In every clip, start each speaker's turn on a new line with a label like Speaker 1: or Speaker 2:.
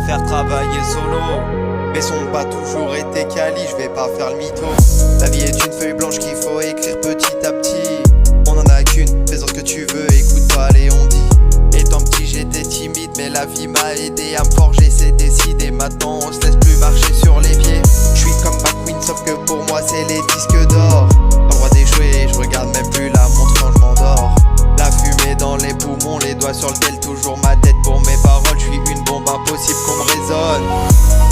Speaker 1: préfère travailler solo. Mais sont pas toujours été quali, je vais pas faire le mytho. La vie est une feuille blanche qu'il faut écrire petit à petit. On en a qu'une, fais-en ce que tu veux, écoute pas les on dit. Étant petit j'étais timide, mais la vie m'a aidé à me forger, c'est décidé. Maintenant on se laisse plus marcher sur les pieds. Je suis comme McQueen sauf que pour moi c'est les disques d'or. Pas le droit d'échouer, je regarde même plus la montre quand je m'endors. La fumée dans les poumons, les doigts sur lequel toujours ma tête pour mes paroles. Je suis une bombe impossible qu'on me résonne.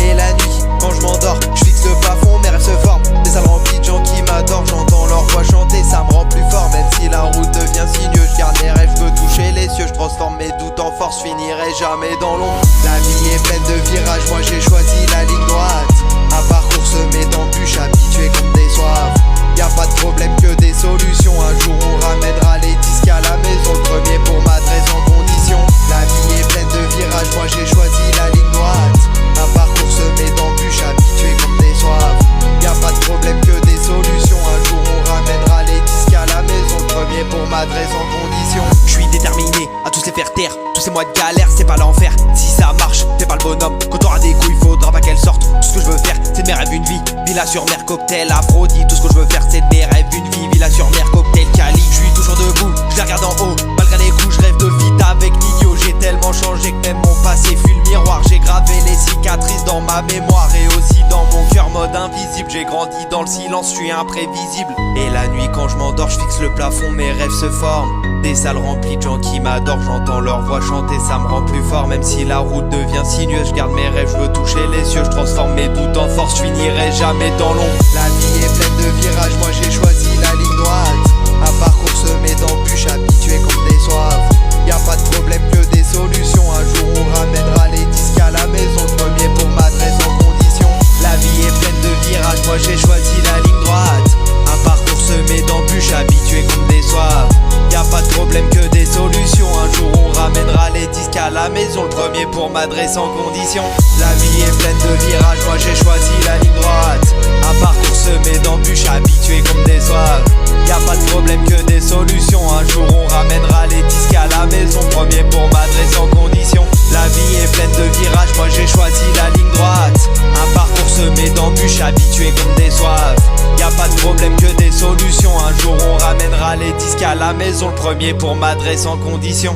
Speaker 1: Et la nuit, quand je m'endors, je fixe le plafond, mes rêves se forment. Des salles remplies de gens qui m'adorent, j'entends leur voix chanter, ça me rend plus fort. Même si la route devient sinueuse, je garde mes rêves, je veux toucher les cieux. Je transforme mes doutes en force, je finirai jamais dans l'ombre. La vie est pleine de virages, moi j'ai choisi la ligne droite. Un parcours semé d'embûches, habitué comme des soifs. Y'a pas de problème que des solutions, un jour on ramènera les disques à la maison. Le premier pour m'adresse en condition. La vie est pleine de virages, moi j'ai choisi la ligne droite. Un parcours semé d'embûches, habitué comme des soifs. Y'a pas de problème que des solutions, un jour on ramènera les disques à la maison. Le premier pour m'adresse en condition.
Speaker 2: Je suis déterminé à tous les faire taire. Tous ces mois de galère, c'est pas l'enfer. Si ça marche, fais pas le bonhomme. Quand t'auras des couilles, faudra pas qu'elles sortent. Tout ce que je veux faire, c'est de mes rêves une vie. Villa sur mer, cocktail, Aphrodite. Tout ce que je veux faire, c'est de mes rêves une vie. Villa sur mer, cocktail, Cali. Je suis toujours debout, je la regarde en haut. Malgré les coups, je rêve de fit avec Nino. J'ai tellement changé que même mon passé fut le miroir. J'ai gravé les cicatrices dans ma mémoire et aussi dans mon cœur, mode invisible. J'ai grandi dans le silence, je suis imprévisible. Et la nuit quand je m'endors, je fixe le plafond, mes rêves se forment. Des salles remplies de gens qui m'adorent, j'entends leur voix chanter, ça me rend plus fort. Même si la route devient sinueuse, je garde mes rêves, je veux toucher les cieux. Je transforme mes doutes en force, je finirai jamais dans l'ombre.
Speaker 1: La vie est pleine de virages, moi j'ai choisi la ligne droite. Un parcours semé d'embûches, habitué comme des soifs. Y'a pas de problème que des solutions, un jour on ramènera les disques à la maison. Le premier pour m'adresse en condition.
Speaker 2: La vie est pleine de virages, moi j'ai choisi la ligne droite. Un parcours semé d'embûches, habitué comme des soifs. Y'a pas de problème que des solutions, un jour on ramènera les disques à la maison. Le premier pour m'adresser en condition.
Speaker 1: La vie est pleine de virages, moi j'ai choisi la ligne droite.
Speaker 2: Un parcours semé d'embûches, habitué comme des soifs.
Speaker 1: Y'a pas de problème que des solutions, un jour on ramènera les disques à la maison. Premier pour m'adresser en condition.
Speaker 2: La vie est pleine de virages, moi j'ai choisi la ligne droite. Un parcours semé d'embûches, habitué comme des soifs.
Speaker 1: Y'a pas de problème que des solutions, un jour on ramènera les disques à la maison. Le premier pour m'adresser en condition.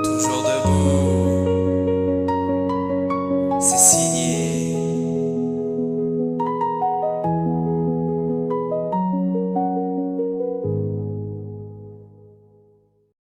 Speaker 2: Toujours debout, c'est si